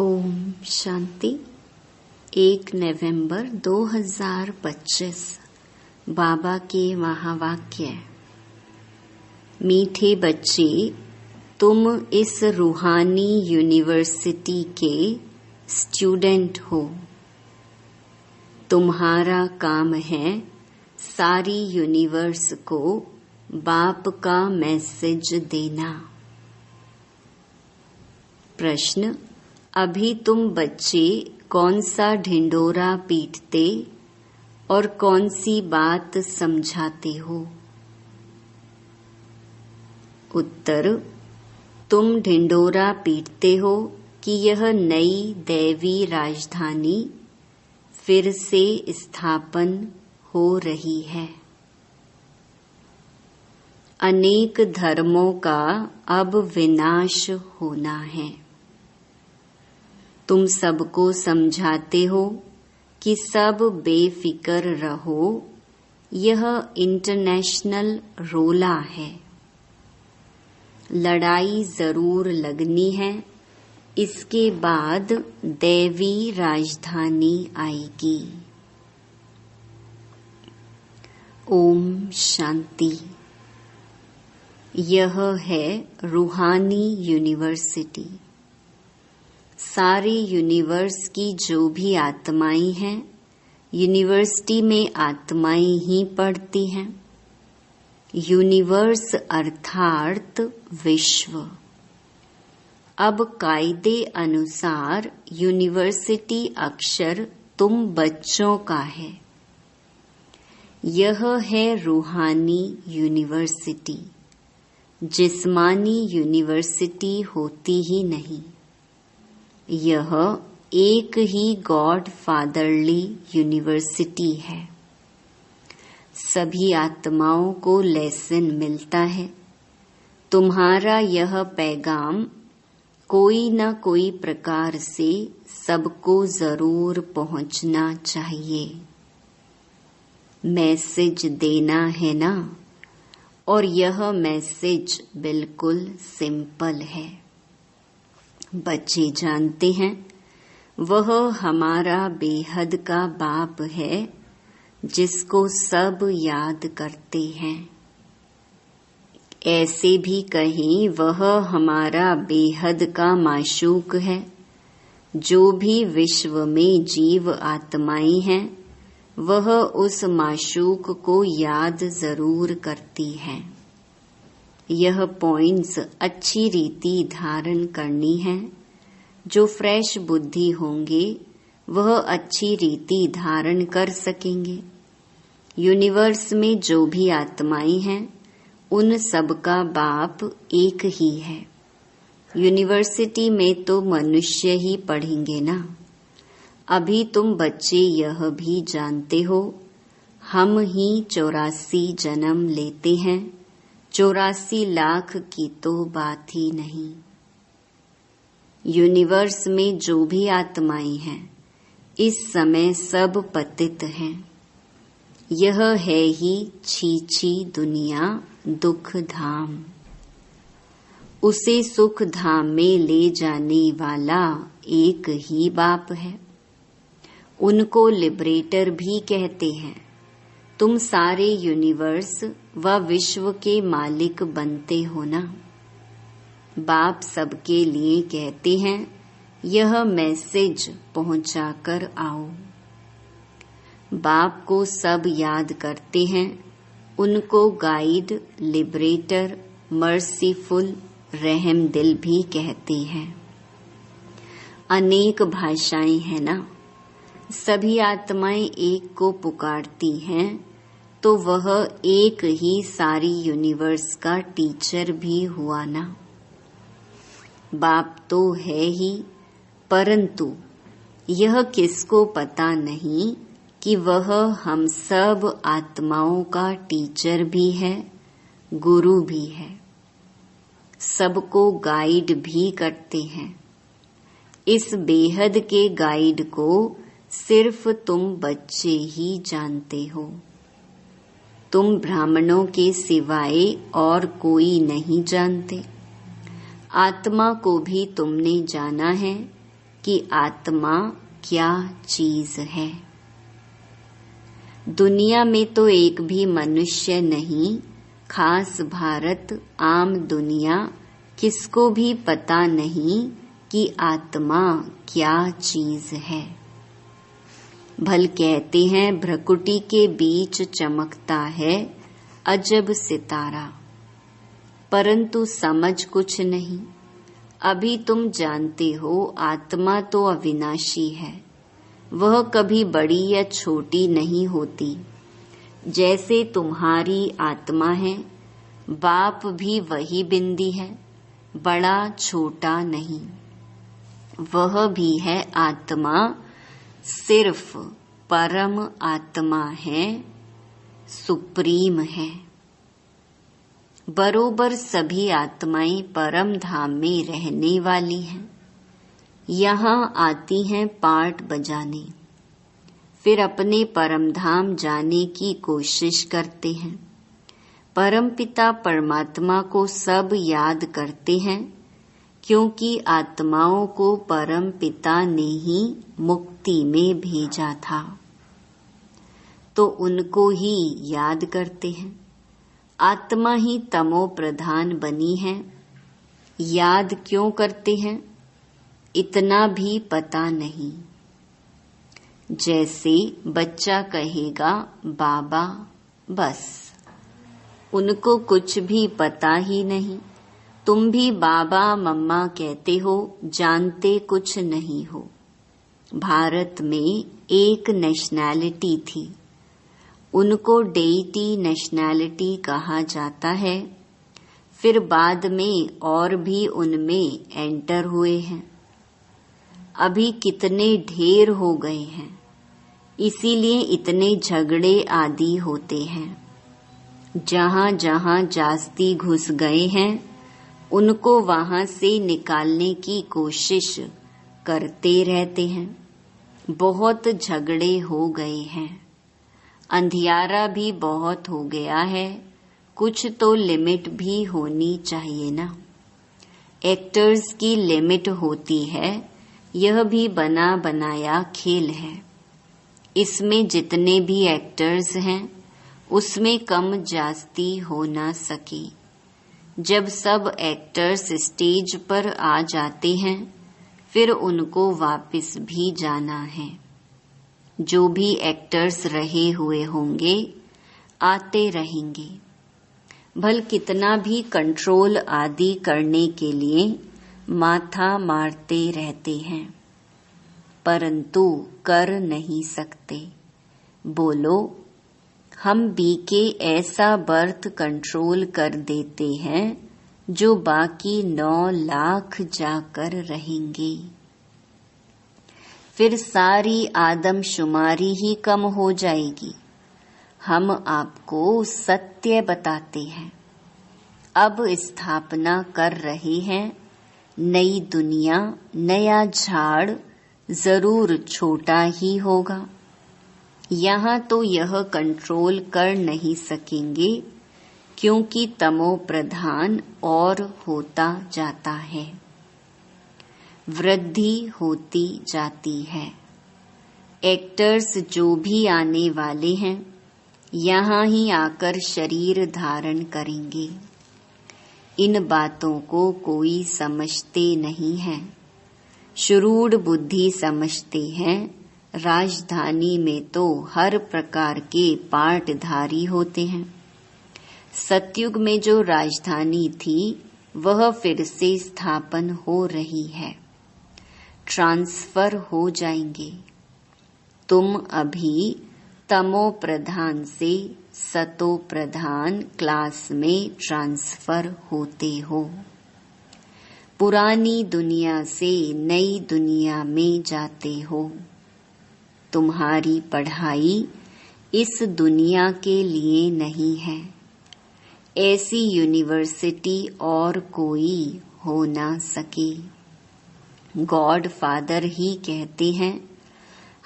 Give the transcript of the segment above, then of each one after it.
ओम शांति। 1 नवंबर 2025 बाबा के महावाक्य। मीठे बच्चे, तुम इस रूहानी यूनिवर्सिटी के स्टूडेंट हो। तुम्हारा काम है सारी यूनिवर्स को बाप का मैसेज देना। प्रश्न: अभी तुम बच्चे कौन सा ढिंढोरा पीटते और कौन सी बात समझाते हो? उत्तर: तुम ढिंढोरा पीटते हो कि यह नई दैवी राजधानी फिर से स्थापन हो रही है। अनेक धर्मों का अब विनाश होना है। तुम सबको समझाते हो कि सब बेफिक्र रहो, यह इंटरनेशनल रोला है। लड़ाई जरूर लगनी है, इसके बाद दैवी राजधानी आएगी। ओम शांति। यह है रूहानी यूनिवर्सिटी। सारी यूनिवर्स की जो भी आत्माएं हैं, यूनिवर्सिटी में आत्माएं ही पढ़ती हैं। यूनिवर्स अर्थात विश्व। अब कायदे अनुसार यूनिवर्सिटी अक्षर तुम बच्चों का है। यह है रूहानी यूनिवर्सिटी। जिस्मानी यूनिवर्सिटी होती ही नहीं। यह एक ही गॉड फादरली यूनिवर्सिटी है। सभी आत्माओं को लेसन मिलता है। तुम्हारा यह पैगाम कोई न कोई प्रकार से सबको जरूर पहुंचना चाहिए। मैसेज देना है ना, और यह मैसेज बिल्कुल सिंपल है। बच्चे जानते हैं वह हमारा बेहद का बाप है, जिसको सब याद करते हैं। ऐसे भी कहीं वह हमारा बेहद का माशूक है। जो भी विश्व में जीव आत्माएं हैं, वह उस माशूक को याद जरूर करती हैं। यह पॉइंट्स अच्छी रीति धारण करनी है। जो फ्रेश बुद्धि होंगे वह अच्छी रीति धारण कर सकेंगे। यूनिवर्स में जो भी आत्माएं हैं, उन सबका बाप एक ही है। यूनिवर्सिटी में तो मनुष्य ही पढ़ेंगे ना। अभी तुम बच्चे यह भी जानते हो, हम ही 84 जन्म लेते हैं। 84 लाख की तो बात ही नहीं। यूनिवर्स में जो भी आत्माएं हैं, इस समय सब पतित हैं। यह है ही छीछी दुनिया, दुख धाम। उसे सुख धाम में ले जाने वाला एक ही बाप है। उनको लिबरेटर भी कहते हैं। तुम सारे यूनिवर्स व विश्व के मालिक बनते हो ना। बाप सबके लिए कहते हैं, यह मैसेज पहुंचाकर आओ। बाप को सब याद करते हैं। उनको गाइड, लिबरेटर, मर्सीफुल, रहम दिल भी कहते हैं। अनेक भाषाएं हैं ना। सभी आत्माएं एक को पुकारती हैं, तो वह एक ही सारी यूनिवर्स का टीचर भी हुआ ना। बाप तो है ही, परंतु यह किसको पता नहीं कि वह हम सब आत्माओं का टीचर भी है, गुरु भी है। सबको गाइड भी करते हैं। इस बेहद के गाइड को सिर्फ तुम बच्चे ही जानते हो। तुम ब्राह्मणों के सिवाय और कोई नहीं जानते। आत्मा को भी तुमने जाना है कि आत्मा क्या चीज है। दुनिया में तो एक भी मनुष्य नहीं, खास भारत आम दुनिया, किसको भी पता नहीं कि आत्मा क्या चीज है। भल कहते हैं भ्रकुटी के बीच चमकता है अजब सितारा, परंतु समझ कुछ नहीं। अभी तुम जानते हो आत्मा तो अविनाशी है, वह कभी बड़ी या छोटी नहीं होती। जैसे तुम्हारी आत्मा है, बाप भी वही बिंदी है, बड़ा छोटा नहीं। वह भी है आत्मा, सिर्फ परम आत्मा है, सुप्रीम है। बरोबर सभी आत्माएं परम धाम में रहने वाली हैं। यहाँ आती हैं पार्ट बजाने, फिर अपने परम धाम जाने की कोशिश करते हैं। परम पिता परमात्मा को सब याद करते हैं, क्योंकि आत्माओं को परम पिता ने ही मुक्ति में भेजा था, तो उनको ही याद करते हैं। आत्मा ही तमो प्रधान बनी है, याद क्यों करते हैं इतना भी पता नहीं। जैसे बच्चा कहेगा बाबा, बस, उनको कुछ भी पता ही नहीं। तुम भी बाबा मम्मा कहते हो, जानते कुछ नहीं हो। भारत में एक नेशनैलिटी थी, उनको डेइटी नेशनैलिटी कहा जाता है। फिर बाद में और भी उनमें एंटर हुए हैं। अभी कितने ढेर हो गए हैं, इसीलिए इतने झगड़े आदि होते हैं। जहाँ जहाँ जास्ती घुस गए हैं, उनको वहाँ से निकालने की कोशिश करते रहते हैं। बहुत झगड़े हो गए हैं, अंधियारा भी बहुत हो गया है। कुछ तो लिमिट भी होनी चाहिए ना। एक्टर्स की लिमिट होती है, यह भी बना बनाया खेल है। इसमें जितने भी एक्टर्स हैं, उसमें कम जास्ती हो ना सके। जब सब एक्टर्स स्टेज पर आ जाते हैं, फिर उनको वापस भी जाना है। जो भी एक्टर्स रहे हुए होंगे, आते रहेंगे। भल कितना भी कंट्रोल आदि करने के लिए माथा मारते रहते हैं, परंतु कर नहीं सकते। बोलो, हम बीके ऐसा बर्थ कंट्रोल कर देते हैं जो बाकी 9 लाख जाकर रहेंगे। फिर सारी आदमशुमारी ही कम हो जाएगी। हम आपको सत्य बताते हैं। अब स्थापना कर रहे हैं नई दुनिया, नया झाड़ जरूर छोटा ही होगा। यहाँ तो यह कंट्रोल कर नहीं सकेंगे, क्योंकि तमो प्रधान और होता जाता है, वृद्धि होती जाती है। एक्टर्स जो भी आने वाले हैं, यहाँ ही आकर शरीर धारण करेंगे। इन बातों को कोई समझते नहीं है। शुरूढ़ बुद्धि समझते हैं। राजधानी में तो हर प्रकार के पाटधारी होते हैं। सतयुग में जो राजधानी थी, वह फिर से स्थापन हो रही है। ट्रांसफर हो जाएंगे। तुम अभी तमो प्रधान से सतो प्रधान क्लास में ट्रांसफर होते हो। पुरानी दुनिया से नई दुनिया में जाते हो। तुम्हारी पढ़ाई इस दुनिया के लिए नहीं है। ऐसी यूनिवर्सिटी और कोई हो ना सके। गॉड फादर ही कहते हैं,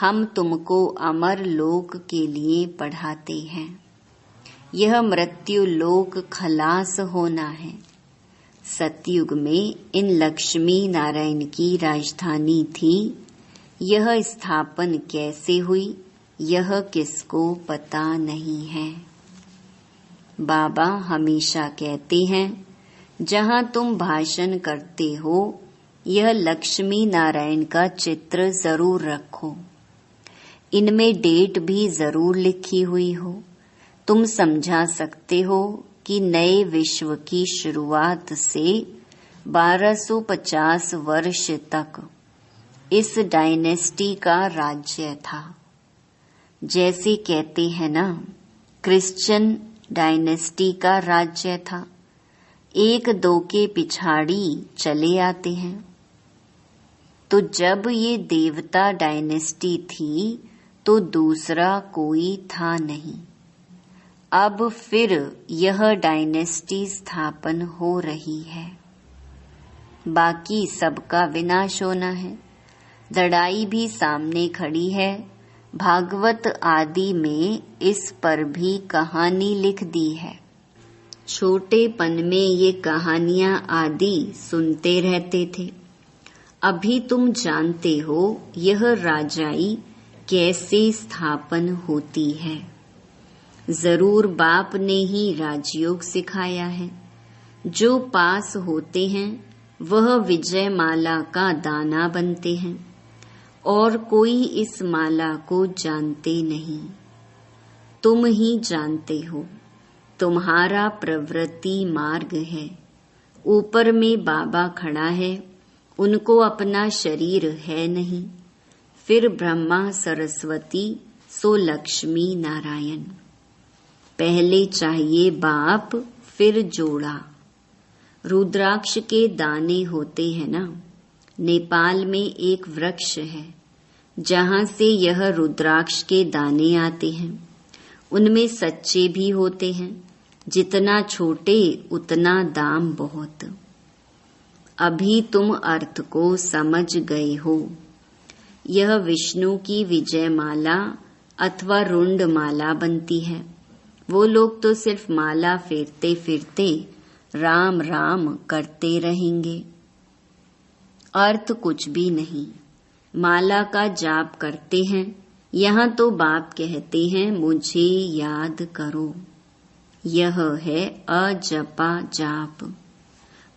हम तुमको अमर लोक के लिए पढ़ाते हैं। यह मृत्यु लोक खलास होना है। सतयुग में इन लक्ष्मी नारायण की राजधानी थी। यह स्थापन कैसे हुई यह किसको पता नहीं है। बाबा हमेशा कहते हैं, जहाँ तुम भाषण करते हो यह लक्ष्मी नारायण का चित्र जरूर रखो। इनमें डेट भी जरूर लिखी हुई हो। तुम समझा सकते हो कि नए विश्व की शुरुआत से 1250 वर्ष तक इस डायनेस्टी का राज्य था। जैसे कहते हैं ना, क्रिश्चियन डायनेस्टी का राज्य था। एक दो के पिछाड़ी चले आते हैं। तो जब ये देवता डायनेस्टी थी तो दूसरा कोई था नहीं। अब फिर यह डायनेस्टी स्थापन हो रही है। बाकी सबका विनाश होना है। लड़ाई भी सामने खड़ी है। भागवत आदि में इस पर भी कहानी लिख दी है। छोटेपन में ये कहानियां आदि सुनते रहते थे। अभी तुम जानते हो यह राजाई कैसे स्थापन होती है। जरूर बाप ने ही राजयोग सिखाया है। जो पास होते हैं वह विजय माला का दाना बनते हैं और कोई इस माला को जानते नहीं। तुम ही जानते हो। तुम्हारा प्रवृत्ति मार्ग है। ऊपर में बाबा खड़ा है, उनको अपना शरीर है नहीं। फिर ब्रह्मा सरस्वती सो लक्ष्मी नारायण। पहले चाहिए बाप, फिर जोड़ा। रुद्राक्ष के दाने होते हैं ना। नेपाल में एक वृक्ष है जहाँ से यह रुद्राक्ष के दाने आते हैं। उनमें सच्चे भी होते हैं। जितना छोटे उतना दाम बहुत। अभी तुम अर्थ को समझ गए हो। यह विष्णु की विजय माला अथवा रुंड माला बनती है। वो लोग तो सिर्फ माला फेरते फिरते राम राम करते रहेंगे। अर्थ कुछ भी नहीं। माला का जाप करते हैं। यहाँ तो बाप कहते हैं मुझे याद करो। यह है अजपा जाप।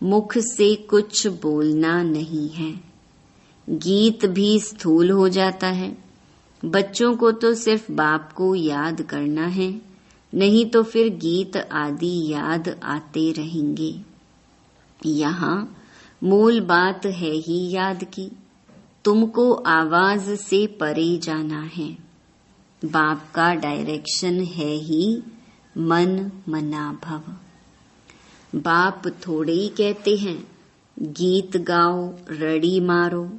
मुख से कुछ बोलना नहीं है। गीत भी स्थूल हो जाता है। बच्चों को तो सिर्फ बाप को याद करना है, नहीं तो फिर गीत आदि याद आते रहेंगे। यहाँ मूल बात है ही याद की। तुमको आवाज से परे जाना है। बाप का डायरेक्शन है ही मन मना भव। बाप थोड़े ही कहते हैं गीत गाओ, रड़ी मारो।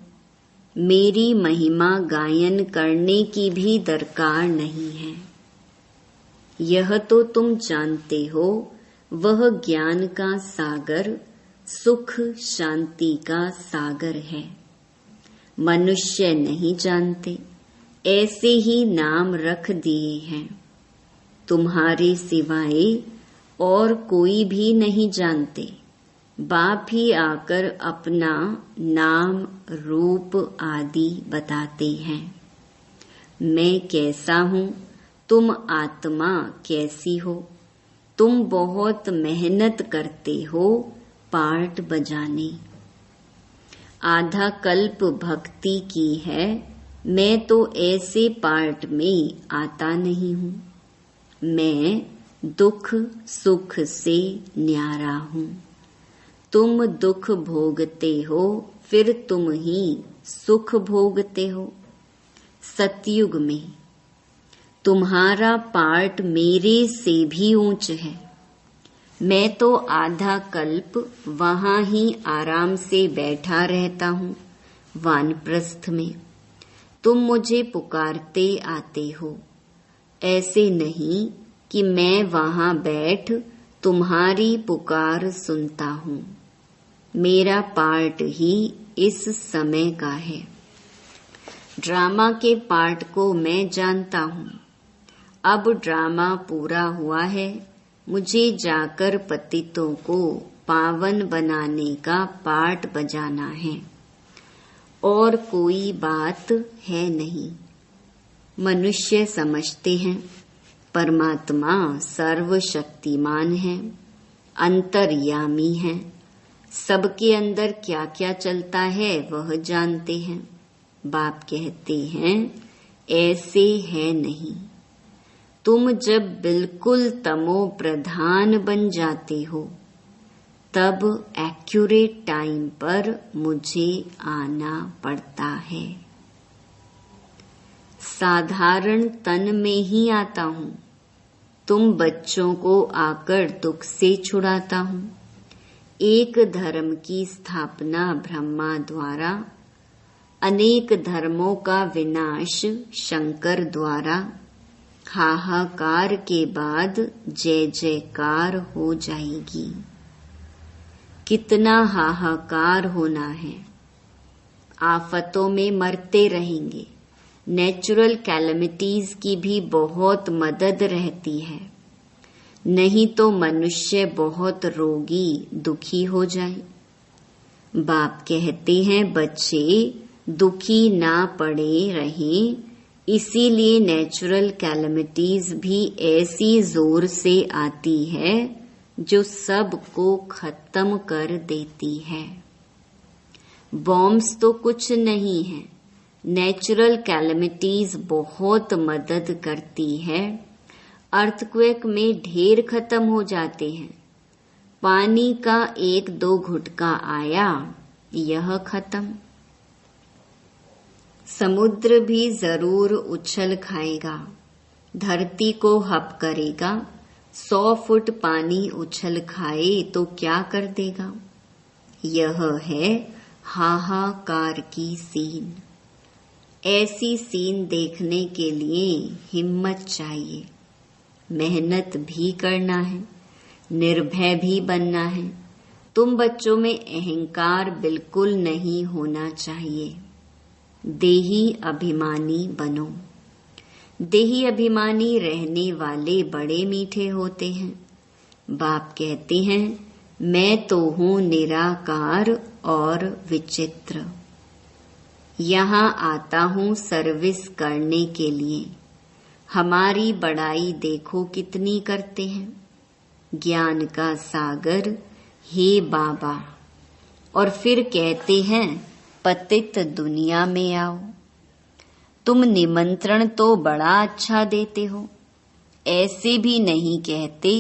मेरी महिमा गायन करने की भी दरकार नहीं है। यह तो तुम जानते हो, वह ज्ञान का सागर, सुख शांति का सागर है। मनुष्य नहीं जानते, ऐसे ही नाम रख दिए हैं। तुम्हारे सिवाय और कोई भी नहीं जानते। बाप ही आकर अपना नाम रूप आदि बताते हैं। मैं कैसा हूँ, तुम आत्मा कैसी हो। तुम बहुत मेहनत करते हो पार्ट बजाने। आधा कल्प भक्ति की है। मैं तो ऐसे पार्ट में आता नहीं हूँ। मैं दुख सुख से न्यारा हूँ। तुम दुख भोगते हो, फिर तुम ही सुख भोगते हो। सतयुग में तुम्हारा पार्ट मेरे से भी ऊंच है। मैं तो आधा कल्प वहाँ ही आराम से बैठा रहता हूँ वानप्रस्थ में। तुम मुझे पुकारते आते हो। ऐसे नहीं कि मैं वहाँ बैठ तुम्हारी पुकार सुनता हूँ। मेरा पार्ट ही इस समय का है। ड्रामा के पार्ट को मैं जानता हूँ। अब ड्रामा पूरा हुआ है। मुझे जाकर पतितों को पावन बनाने का पाठ बजाना है और कोई बात है नहीं। मनुष्य समझते हैं परमात्मा सर्वशक्तिमान है, अंतर्यामी है, सबके अंदर क्या क्या चलता है वह जानते हैं। बाप कहते हैं ऐसे है नहीं। तुम जब बिल्कुल तमो प्रधान बन जाते हो तब एक्यूरेट टाइम पर मुझे आना पड़ता है। साधारण तन में ही आता हूँ। तुम बच्चों को आकर दुख से छुड़ाता हूँ। एक धर्म की स्थापना ब्रह्मा द्वारा, अनेक धर्मों का विनाश शंकर द्वारा, हाहाकार के बाद जय जयकार हो जाएगी। कितना हाहाकार होना है। आफतों में मरते रहेंगे। नेचुरल कैलेमिटीज की भी बहुत मदद रहती है, नहीं तो मनुष्य बहुत रोगी दुखी हो जाए। बाप कहते हैं बच्चे दुखी ना पड़े रहें, इसीलिए नेचुरल कैलेमिटीज भी ऐसी जोर से आती है जो सबको खत्म कर देती है। बॉम्ब्स तो कुछ नहीं है, नेचुरल कैलेमिटीज बहुत मदद करती है। अर्थक्वेक में ढेर खत्म हो जाते हैं। पानी का 1-2 घुटका आया, यह खत्म। समुद्र भी जरूर उछल खाएगा, धरती को हप करेगा। 100 फुट पानी उछल खाए तो क्या कर देगा। यह है हाहाकार की सीन। ऐसी सीन देखने के लिए हिम्मत चाहिए, मेहनत भी करना है, निर्भय भी बनना है। तुम बच्चों में अहंकार बिल्कुल नहीं होना चाहिए। देही अभिमानी बनो। देही अभिमानी रहने वाले बड़े मीठे होते हैं। बाप कहते हैं मैं तो हूँ निराकार और विचित्र। यहाँ आता हूँ सर्विस करने के लिए। हमारी बड़ाई देखो कितनी करते हैं। ज्ञान का सागर हे बाबा, और फिर कहते हैं पतित दुनिया में आओ। तुम निमंत्रण तो बड़ा अच्छा देते हो, ऐसे भी नहीं कहते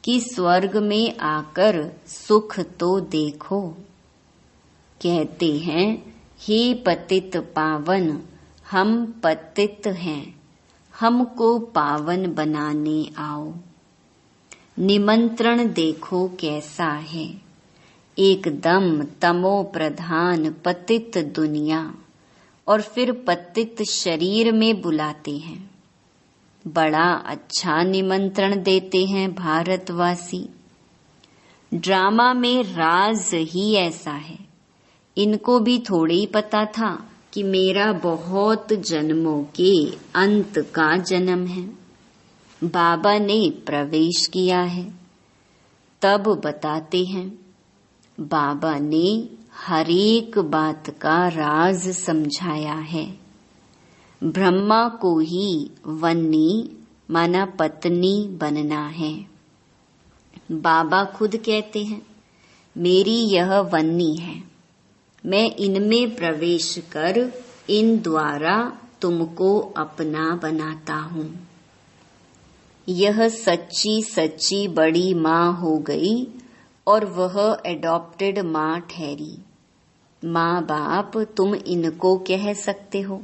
कि स्वर्ग में आकर सुख तो देखो। कहते हैं हे पतित पावन, हम पतित हैं, हमको पावन बनाने आओ। निमंत्रण देखो कैसा है, एकदम तमो प्रधान पतित दुनिया, और फिर पतित शरीर में बुलाते हैं। बड़ा अच्छा निमंत्रण देते हैं भारतवासी। ड्रामा में राज ही ऐसा है। इनको भी थोड़ी ही पता था कि मेरा बहुत जन्मों के अंत का जन्म है। बाबा ने प्रवेश किया है, तब बताते हैं। बाबा ने हर एक बात का राज समझाया है। ब्रह्मा को ही वन्नी माना पत्नी बनना है। बाबा खुद कहते हैं मेरी यह वन्नी है, मैं इनमें प्रवेश कर इन द्वारा तुमको अपना बनाता हूँ। यह सच्ची सच्ची बड़ी माँ हो गई और वह एडॉप्टेड माँ ठहरी। माँ बाप तुम इनको कह सकते हो,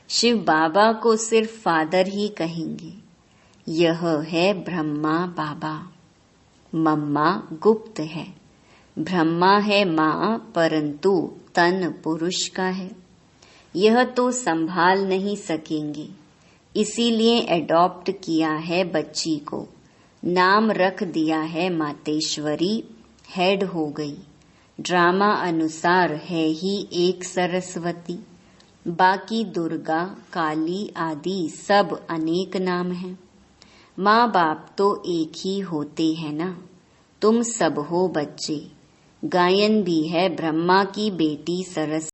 शिव बाबा को सिर्फ फादर ही कहेंगे। यह है ब्रह्मा बाबा। मम्मा गुप्त है, ब्रह्मा है माँ, परंतु तन पुरुष का है। यह तो संभाल नहीं सकेंगे, इसीलिए एडॉप्ट किया है बच्ची को। नाम रख दिया है मातेश्वरी, हेड हो गई। ड्रामा अनुसार है ही एक सरस्वती, बाकी दुर्गा, काली आदि सब अनेक नाम हैं। माँ बाप तो एक ही होते हैं ना। तुम सब हो बच्चे, गायन भी है ब्रह्मा की बेटी सरस्वती।